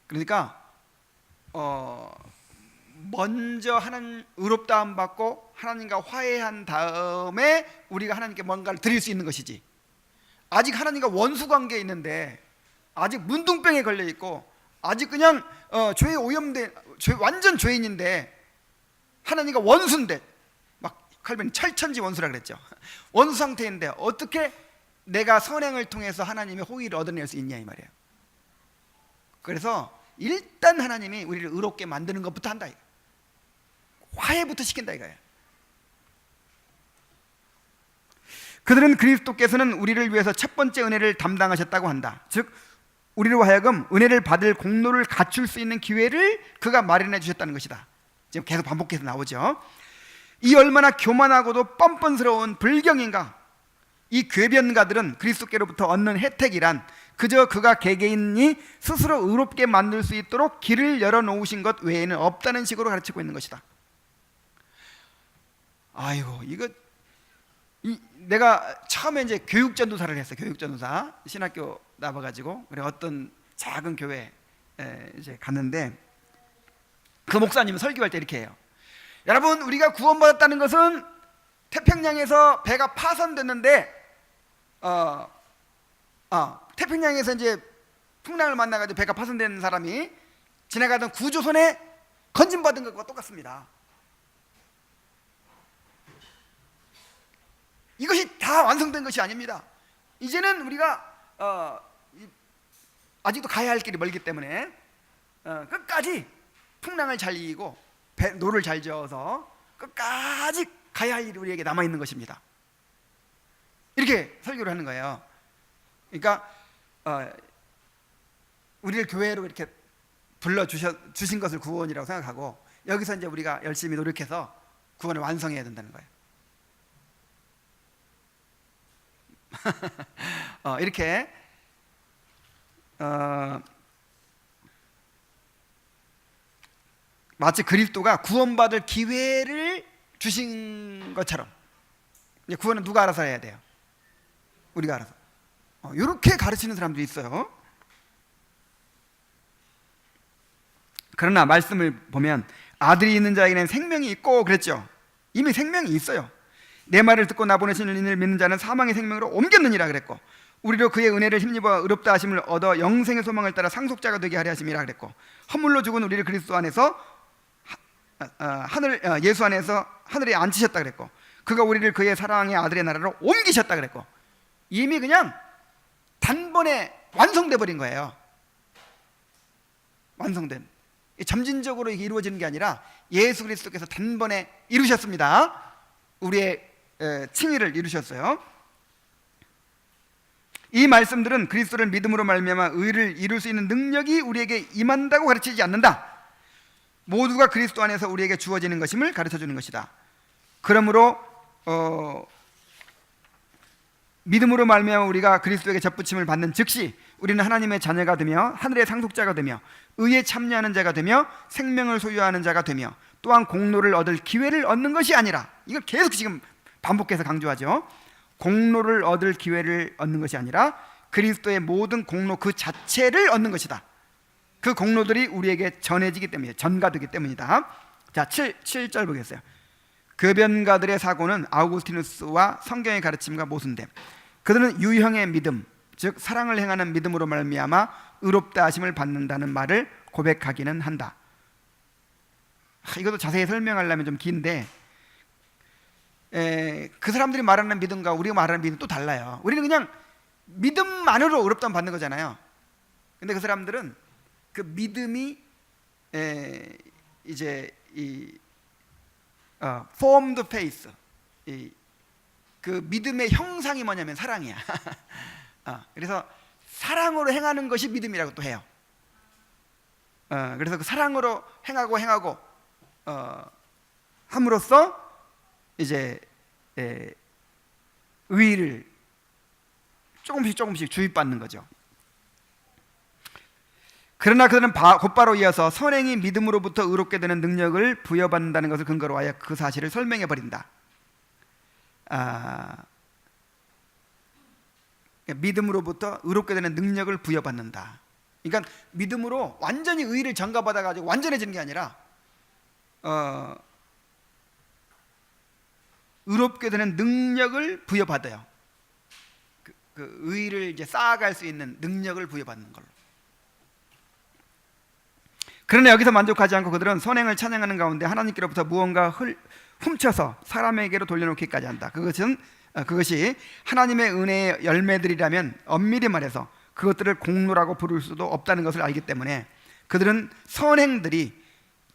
그러니까 먼저 하나님 의롭다함 받고 하나님과 화해한 다음에 우리가 하나님께 뭔가를 드릴 수 있는 것이지, 아직 하나님과 원수 관계에 있는데, 아직 문둥병에 걸려 있고, 아직 그냥 죄에 오염된 완전 죄인인데 하나님과 원수인데, 막 칼빈이 철천지 원수라 그랬죠. 원수 상태인데 어떻게 내가 선행을 통해서 하나님의 호의를 얻어낼 수 있냐 이 말이에요. 그래서 일단 하나님이 우리를 의롭게 만드는 것부터 한다, 화해부터 시킨다 이거예요. 그들은 그리스도께서는 우리를 위해서 첫 번째 은혜를 담당하셨다고 한다. 즉 우리로 하여금 은혜를 받을 공로를 갖출 수 있는 기회를 그가 마련해 주셨다는 것이다. 지금 계속 반복해서 나오죠. 이 얼마나 교만하고도 뻔뻔스러운 불경인가. 이 궤변가들은 그리스도께로부터 얻는 혜택이란 그저 그가 개개인이 스스로 의롭게 만들 수 있도록 길을 열어놓으신 것 외에는 없다는 식으로 가르치고 있는 것이다. 아이고, 이거 내가 처음에 이제 교육전도사를 했어요. 교육전도사 신학교 나와가지고 그래 어떤 작은 교회에 이제 갔는데 그 목사님은 설교할 때 이렇게 해요. 여러분, 우리가 구원받았다는 것은 태평양에서 배가 파손됐는데 태평양에서 이제 풍랑을 만나가지고 배가 파손된 사람이 지나가던 구조선에 건진받은 것과 똑같습니다. 이것이 다 완성된 것이 아닙니다. 이제는 우리가 아직도 가야 할 길이 멀기 때문에 끝까지 풍랑을 잘 이기고 노를 잘 저어서 끝까지 가야 할 일이 우리에게 남아있는 것입니다. 이렇게 설교를 하는 거예요. 그러니까 우리를 교회로 이렇게 불러주신 것을 구원이라고 생각하고 여기서 이제 우리가 열심히 노력해서 구원을 완성해야 된다는 거예요. 이렇게 마치 그리스도가 구원받을 기회를 주신 것처럼 이제 구원은 누가 알아서 해야 돼요? 우리가 알아서. 이렇게 가르치는 사람들이 있어요. 그러나 말씀을 보면 아들이 있는 자에게는 생명이 있고 그랬죠. 이미 생명이 있어요. 내 말을 듣고 나 보내신 이를 믿는 자는 사망의 생명으로 옮겼느니라 그랬고, 우리로 그의 은혜를 힘입어 의롭다 하심을 얻어 영생의 소망을 따라 상속자가 되게 하려 하심이라 그랬고, 허물로 죽은 우리를 그리스도 안에서 예수 안에서 하늘에 앉히셨다 그랬고, 그가 우리를 그의 사랑의 아들의 나라로 옮기셨다 그랬고, 이미 그냥 단번에 완성돼 버린 거예요. 완성된, 점진적으로 이게 이루어지는 게 아니라 예수 그리스도께서 단번에 이루셨습니다. 우리의 칭의를 이루셨어요. 이 말씀들은 그리스도를 믿음으로 말미암아 의를 이룰 수 있는 능력이 우리에게 임한다고 가르치지 않는다. 모두가 그리스도 안에서 우리에게 주어지는 것임을 가르쳐주는 것이다. 그러므로 믿음으로 말미암아 우리가 그리스도에게 접붙임을 받는 즉시 우리는 하나님의 자녀가 되며 하늘의 상속자가 되며 의에 참여하는 자가 되며 생명을 소유하는 자가 되며 또한 공로를 얻을 기회를 얻는 것이 아니라, 이걸 계속 지금 반복해서 강조하죠. 공로를 얻을 기회를 얻는 것이 아니라 그리스도의 모든 공로 그 자체를 얻는 것이다. 그 공로들이 우리에게 전해지기 때문에, 전가되기 때문이다. 자, 7절 보겠어요. 궤변가들의 사고는 아우구스티누스와 성경의 가르침과 모순됨. 그들은 유형의 믿음, 즉 사랑을 행하는 믿음으로 말미암아 의롭다 하심을 받는다는 말을 고백하기는 한다. 이것도 자세히 설명하려면 좀 긴데, 그 사람들이 말하는 믿음과 우리가 말하는 믿음은 또 달라요. 우리는 그냥 믿음만으로 의롭다함 받는 거잖아요. 근데 그 사람들은 그 믿음이 이제 이 formed faith, 그 믿음의 형상이 뭐냐면 사랑이야. 그래서 사랑으로 행하는 것이 믿음이라고 또 해요. 그래서 그 사랑으로 행하고 함으로써 이제 의의를 조금씩 주입받는 거죠. 그러나 그들은 곧바로 이어서 선행이 믿음으로부터 의롭게 되는 능력을 부여받는다는 것을 근거로 하여 그 사실을 설명해 버린다. 믿음으로부터 의롭게 되는 능력을 부여받는다. 그러니까 믿음으로 완전히 의의를 전가받아 가지고 완전해지는 게 아니라 의롭게 되는 능력을 부여받아요. 그 의의를 이제 쌓아갈 수 있는 능력을 부여받는 걸로. 그러나 여기서 만족하지 않고 그들은 선행을 찬양하는 가운데 하나님께로부터 무언가 훔쳐서 사람에게로 돌려놓기까지 한다. 그것은 그것이 하나님의 은혜의 열매들이라면 엄밀히 말해서 그것들을 공로라고 부를 수도 없다는 것을 알기 때문에 그들은 선행들이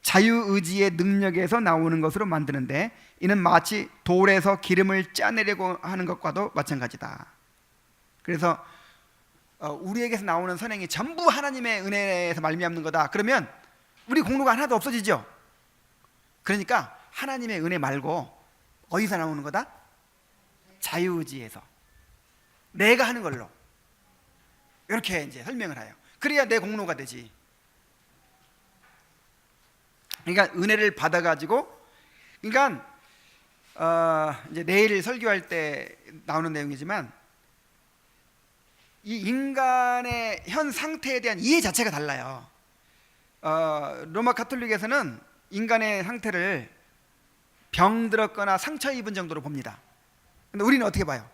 자유의지의 능력에서 나오는 것으로 만드는데, 이는 마치 돌에서 기름을 짜내려고 하는 것과도 마찬가지다. 그래서 우리에게서 나오는 선행이 전부 하나님의 은혜에서 말미암는 거다 그러면 우리 공로가 하나도 없어지죠. 그러니까 하나님의 은혜 말고 어디서 나오는 거다? 자유의지에서, 내가 하는 걸로, 이렇게 이제 설명을 해요. 그래야 내 공로가 되지. 그러니까 은혜를 받아가지고, 그러니까 이제 내일 설교할 때 나오는 내용이지만, 이 인간의 현 상태에 대한 이해 자체가 달라요. 로마 가톨릭에서는 인간의 상태를 병들었거나 상처 입은 정도로 봅니다. 근데 우리는 어떻게 봐요?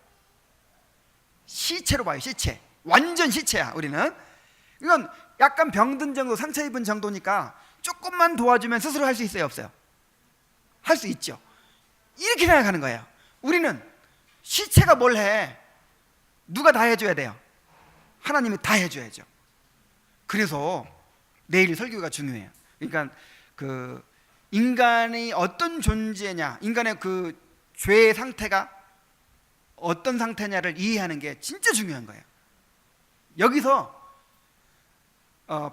시체로 봐요. 시체, 완전 시체야 우리는. 이건 약간 병든 정도, 상처 입은 정도니까 조금만 도와주면 스스로 할 수 있어요, 없어요? 할 수 있죠. 이렇게 생각하는 거예요. 우리는 시체가 뭘 해? 누가 다 해줘야 돼요? 하나님이 다 해줘야죠. 그래서 내일 설교가 중요해요. 그러니까 그 인간이 어떤 존재냐, 인간의 그 죄의 상태가 어떤 상태냐를 이해하는 게 진짜 중요한 거예요. 여기서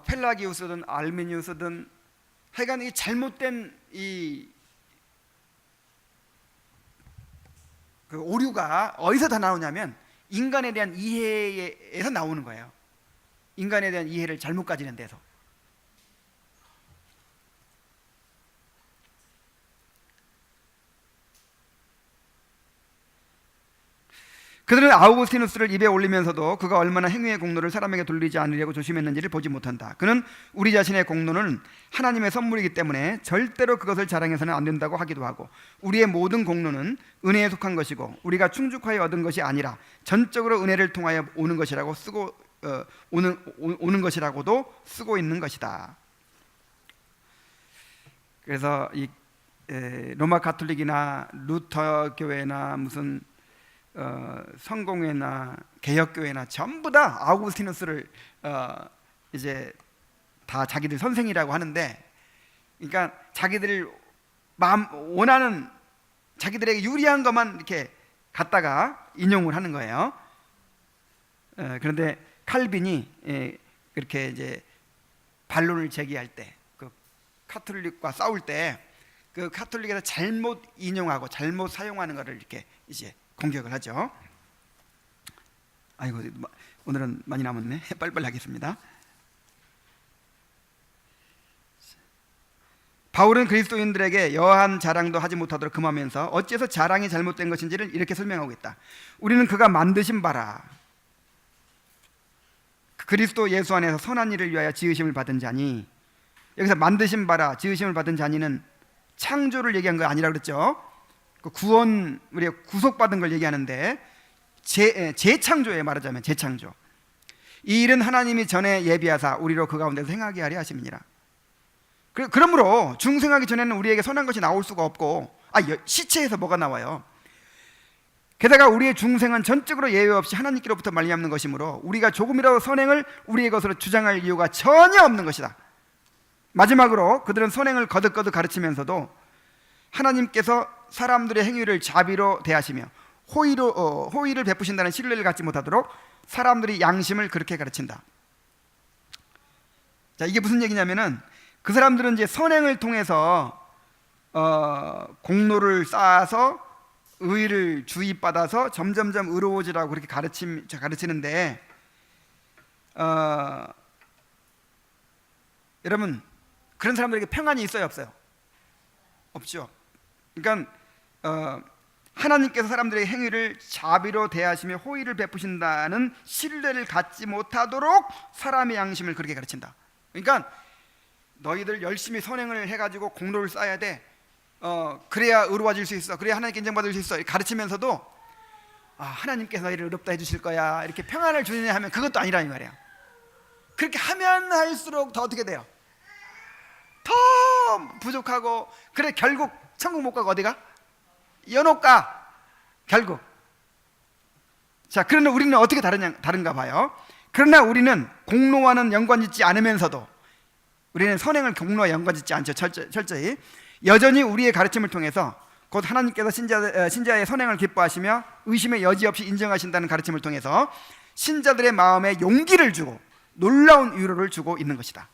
펠라기우스든 알미니우스든 하여간 이 잘못된 그 오류가 어디서 다 나오냐면 인간에 대한 이해에서 나오는 거예요. 인간에 대한 이해를 잘못 가지는 데서. 그들은 아우구스티누스를 입에 올리면서도 그가 얼마나 행위의 공로를 사람에게 돌리지 않으려고 조심했는지를 보지 못한다. 그는 우리 자신의 공로는 하나님의 선물이기 때문에 절대로 그것을 자랑해서는 안 된다고 하기도 하고, 우리의 모든 공로는 은혜에 속한 것이고 우리가 충족하여 얻은 것이 아니라 전적으로 은혜를 통하여 오는 것이라고 오는 것이라고도 쓰고 있는 것이다. 그래서 이 로마 가톨릭이나 루터 교회나 무슨 성공회나 개혁교회나 전부 다 아우구스티누스를 이제 다 자기들 선생이라고 하는데, 그러니까 자기들 마음 원하는, 자기들에게 유리한 것만 이렇게 갖다가 인용을 하는 거예요. 그런데 칼빈이 그렇게 이제 반론을 제기할 때, 그 카톨릭과 싸울 때 그 카톨릭에서 잘못 인용하고 잘못 사용하는 것을 이렇게 이제 공격을 하죠. 아이고, 오늘은 많이 남았네. 빨리빨리 하겠습니다. 바울은 그리스도인들에게 여한 자랑도 하지 못하도록 금하면서 어째서 자랑이 잘못된 것인지를 이렇게 설명하고 있다. 우리는 그가 만드신 바라, 그리스도 예수 안에서 선한 일을 위하여 지으심을 받은 자니, 여기서 만드신 바라, 지으심을 받은 자니는 창조를 얘기한 거 아니라 그랬죠. 그 구원, 우리가 구속받은 걸 얘기하는데 재창조에 말하자면 재창조. 이 일은 하나님이 전에 예비하사 우리로 그 가운데서 행하게 하려 하심이니라. 그러므로 중생하기 전에는 우리에게 선한 것이 나올 수가 없고, 시체에서 뭐가 나와요? 게다가 우리의 중생은 전적으로 예외 없이 하나님께로부터 말미암는 것이므로 우리가 조금이라도 선행을 우리의 것으로 주장할 이유가 전혀 없는 것이다. 마지막으로 그들은 선행을 거듭거듭 가르치면서도 하나님께서 사람들의 행위를 자비로 대하시며 호의를 베푸신다는 신뢰를 갖지 못하도록 사람들이 양심을 그렇게 가르친다. 자, 이게 무슨 얘기냐면은 그 사람들은 이제 선행을 통해서 공로를 쌓아서 의를 주입받아서 점점점 의로워지라고 그렇게 가르치는데, 여러분, 그런 사람들에게 평안이 있어요, 없어요? 없죠. 그러니까 하나님께서 사람들의 행위를 자비로 대하시며 호의를 베푸신다는 신뢰를 갖지 못하도록 사람의 양심을 그렇게 가르친다. 그러니까 너희들 열심히 선행을 해가지고 공로를 쌓아야 돼. 그래야 의로워질 수 있어. 그래야 하나님께 인정받을 수 있어. 가르치면서도 하나님께서 너희를 의롭다 해주실 거야, 이렇게 평안을 주느냐 하면 그것도 아니라는 말이야. 그렇게 하면 할수록 더 어떻게 돼요? 더 부족하고, 그래 결국 천국 못 가고 어디가? 연옥 가. 결국 자, 그러나 우리는 어떻게 다른가 봐요. 그러나 우리는 공로와는 연관짓지 않으면서도, 우리는 선행을 공로와 연관짓지 않죠. 철저히 여전히 우리의 가르침을 통해서, 곧 하나님께서 신자의 선행을 기뻐하시며 의심의 여지 없이 인정하신다는 가르침을 통해서 신자들의 마음에 용기를 주고 놀라운 위로를 주고 있는 것이다.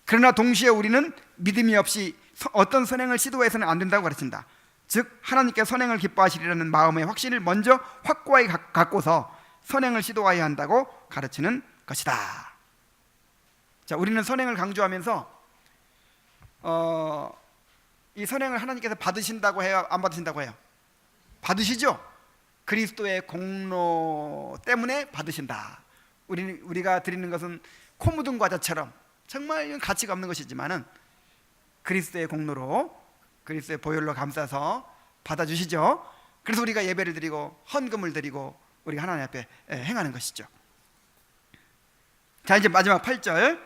그러나 동시에 우리는 믿음이 없이 어떤 선행을 시도해서는 안 된다고 가르친다. 즉 하나님께서 선행을 기뻐하시리라는 마음의 확신을 먼저 확고하게 갖고서 선행을 시도해야 한다고 가르치는 것이다. 자, 우리는 선행을 강조하면서 이 선행을 하나님께서 받으신다고 해요, 안 받으신다고 해요? 받으시죠. 그리스도의 공로 때문에 받으신다. 우리가 드리는 것은 코 묻은 과자처럼 정말 가치가 없는 것이지만은 그리스도의 공로로, 그리스도의 보혈로 감싸서 받아주시죠. 그래서 우리가 예배를 드리고 헌금을 드리고 우리가 하나님 앞에 행하는 것이죠. 자, 이제 마지막 8절,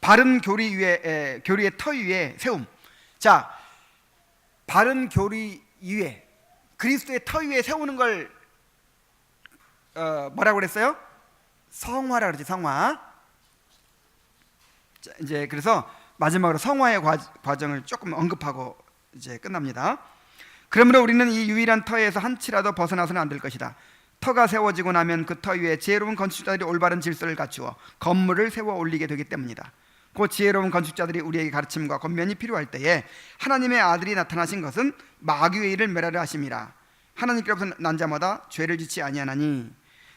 바른 교리의 터 위에 세움. 자, 바른 교리 위에, 그리스도의 터 위에 세우는 걸 뭐라고 그랬어요? 성화라고 그러지, 성화. 자, 이제 그래서 마지막으로 성화의 과정을 조금 언급하고 이제 끝납니다. 그러므로 우리는 이 유일한 터에서 한치라도 벗어나서는 안 될 것이다. 터가 세워지고 나면 그 터 위에 지혜로운 건축자들이 올바른 질서를 갖추어 건물을 세워 올리게 되기 때문이다. 그 지혜로운 건축자들이 우리에게 가르침과 권면이 필요할 때에 하나님의 아들이 나타나신 것은 마귀의 일을 멸하려 하심이라. 하나님께로부터 난 자마다 죄를 짓지 아니하나니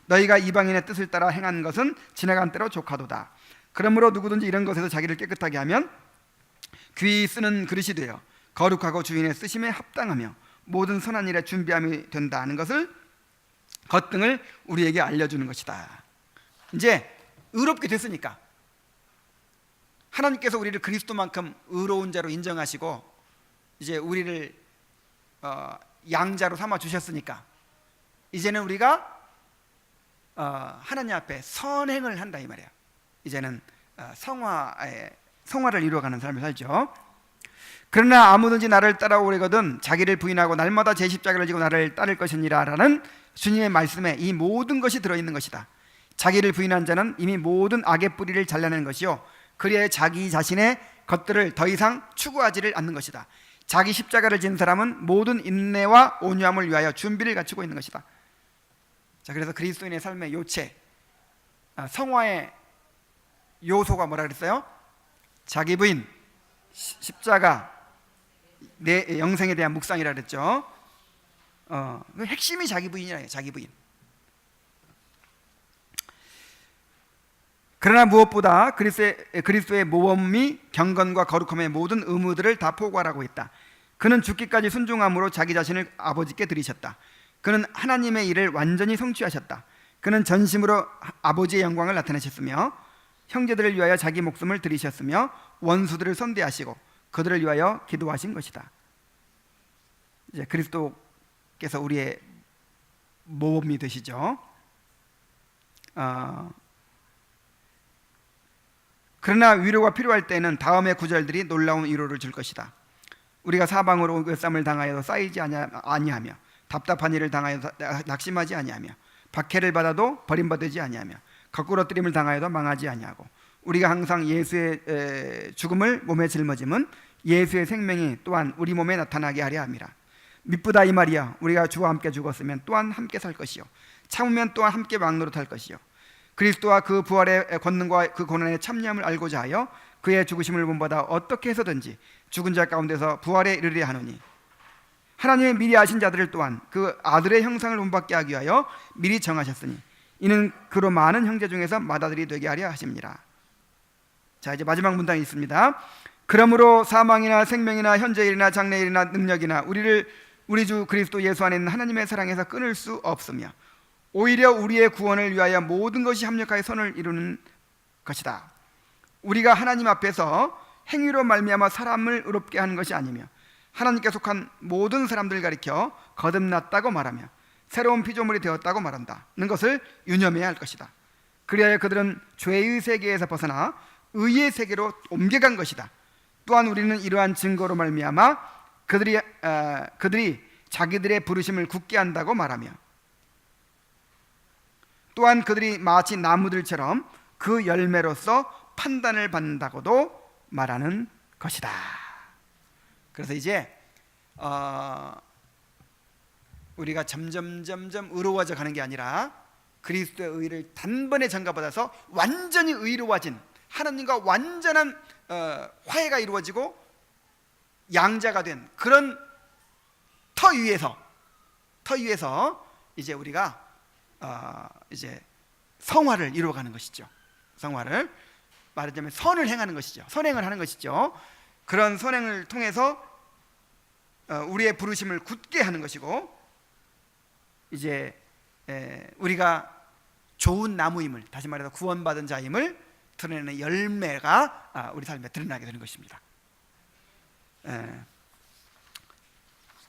너희가 이방인의 뜻을 따라 행한 것은 지나간 때로 조카도다. 그러므로 누구든지 이런 것에서 자기를 깨끗하게 하면 귀 쓰는 그릇이 되어 거룩하고 주인의 쓰심에 합당하며 모든 선한 일에 준비함이 된다는 것을 겉등을 우리에게 알려주는 것이다. 이제 의롭게 됐으니까, 하나님께서 우리를 그리스도만큼 의로운 자로 인정하시고 이제 우리를 양자로 삼아 주셨으니까 이제는 우리가 하나님 앞에 선행을 한다 이 말이에요. 이제는 성화를 이루어가는 삶을 살죠. 그러나 아무든지 나를 따라오려거든 자기를 부인하고 날마다 제 십자가를 지고 나를 따를 것이니라 라는 주님의 말씀에 이 모든 것이 들어있는 것이다. 자기를 부인한 자는 이미 모든 악의 뿌리를 잘라내는 것이요 그리하여 자기 자신의 것들을 더 이상 추구하지를 않는 것이다. 자기 십자가를 진 사람은 모든 인내와 온유함을 위하여 준비를 갖추고 있는 것이다. 자, 그래서 그리스도인의 삶의 요체, 성화의 요소가 뭐라 그랬어요? 자기 부인, 십자가, 내 영생에 대한 묵상이라 그랬죠. 그 핵심이 자기 부인이라요. 자기 부인. 그러나 무엇보다 그리스도의 모범이 경건과 거룩함의 모든 의무들을 다 포괄하고 있다. 그는 죽기까지 순종함으로 자기 자신을 아버지께 드리셨다. 그는 하나님의 일을 완전히 성취하셨다. 그는 전심으로 아버지의 영광을 나타내셨으며 형제들을 위하여 자기 목숨을 드리셨으며 원수들을 선대하시고 그들을 위하여 기도하신 것이다. 이제 그리스도께서 우리의 모범이 되시죠. 그러나 위로가 필요할 때는 다음의 구절들이 놀라운 위로를 줄 것이다. 우리가 사방으로 외쌈을 당하여도 쌓이지 아니하며 답답한 일을 당하여 낙심하지 아니하며 박해를 받아도 버림받지 아니하며 거꾸러뜨림을 당하여도 망하지 아니하고 우리가 항상 예수의 죽음을 몸에 짊어짐은 예수의 생명이 또한 우리 몸에 나타나게 하려 함이라. 미쁘다 이 말이야. 우리가 주와 함께 죽었으면 또한 함께 살 것이요 참으면 또한 함께 왕노릇할 것이요 그리스도와 그 부활의 권능과 그 고난의 참여함을 알고자 하여 그의 죽으심을 본받아 어떻게 해서든지 죽은 자 가운데서 부활에 이르려 하노니 하나님의 미리 아신 자들을 또한 그 아들의 형상을 본받게 하기 위하여 미리 정하셨으니 이는 그로 많은 형제 중에서 맏아들이 되게 하려 하심니라. 자, 이제 마지막 문단이 있습니다. 그러므로 사망이나 생명이나 현재일이나 장래일이나 능력이나 우리 주 그리스도 예수 안에 있는 하나님의 사랑에서 끊을 수 없으며 오히려 우리의 구원을 위하여 모든 것이 합력하여 선을 이루는 것이다. 우리가 하나님 앞에서 행위로 말미암아 사람을 의롭게 하는 것이 아니며 하나님께 속한 모든 사람들을 가리켜 거듭났다고 말하며 새로운 피조물이 되었다고 말한다는 것을 유념해야 할 것이다. 그리하여 그들은 죄의 세계에서 벗어나 의의 세계로 옮겨간 것이다. 또한 우리는 이러한 증거로 말미암아 그들이 자기들의 부르심을 굳게 한다고 말하며 또한 그들이 마치 나무들처럼 그 열매로서 판단을 받는다고도 말하는 것이다. 그래서 이제 우리가 점점 의로워져 가는 게 아니라 그리스도의 의를 단번에 전가받아서 완전히 의로워진, 하나님과 완전한 화해가 이루어지고 양자가 된 그런 터 위에서 이제 우리가 이제 성화를 이루어가는 것이죠. 성화를 말하자면 선을 행하는 것이죠. 선행을 하는 것이죠. 그런 선행을 통해서 우리의 부르심을 굳게 하는 것이고, 이제 우리가 좋은 나무임을, 다시 말해서 구원받은 자임을 드러내는 열매가 우리 삶에 드러나게 되는 것입니다.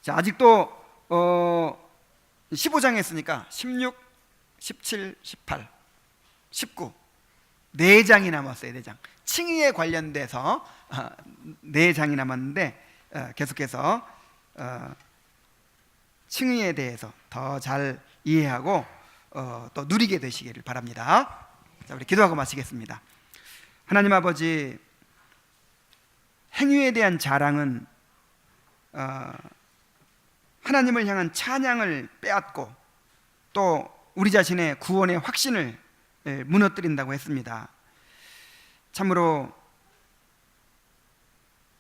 자, 아직도 15장 했으니까 16, 17, 18, 19 4장이 남았어요. 4장 칭의에 관련돼서 4장이 남았는데 계속해서 칭의에 대해서 더 잘 이해하고 또 누리게 되시기를 바랍니다. 자, 우리 기도하고 마치겠습니다. 하나님 아버지, 행위에 대한 자랑은 하나님을 향한 찬양을 빼앗고 또 우리 자신의 구원의 확신을 무너뜨린다고 했습니다. 참으로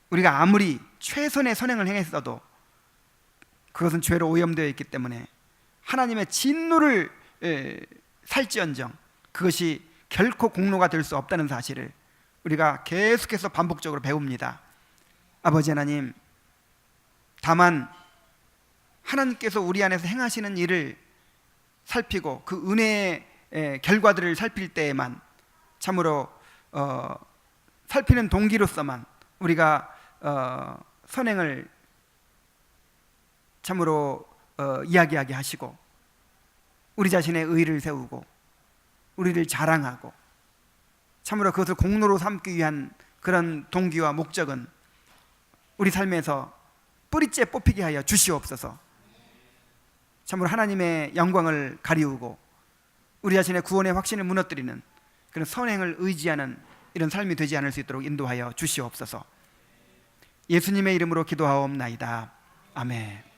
우리가 아무리 최선의 선행을 행했어도 그것은 죄로 오염되어 있기 때문에 하나님의 진노를 살지언정 그것이 결코 공로가 될 수 없다는 사실을 우리가 계속해서 반복적으로 배웁니다. 아버지 하나님, 다만 하나님께서 우리 안에서 행하시는 일을 살피고 그 은혜의 결과들을 살필 때에만, 참으로 살피는 동기로서만 우리가 선행을 참으로 이야기하게 하시고 우리 자신의 의를 세우고 우리를 자랑하고 참으로 그것을 공로로 삼기 위한 그런 동기와 목적은 우리 삶에서 뿌리째 뽑히게 하여 주시옵소서. 참으로 하나님의 영광을 가리우고 우리 자신의 구원의 확신을 무너뜨리는 그런 선행을 의지하는 이런 삶이 되지 않을 수 있도록 인도하여 주시옵소서. 예수님의 이름으로 기도하옵나이다. 아멘.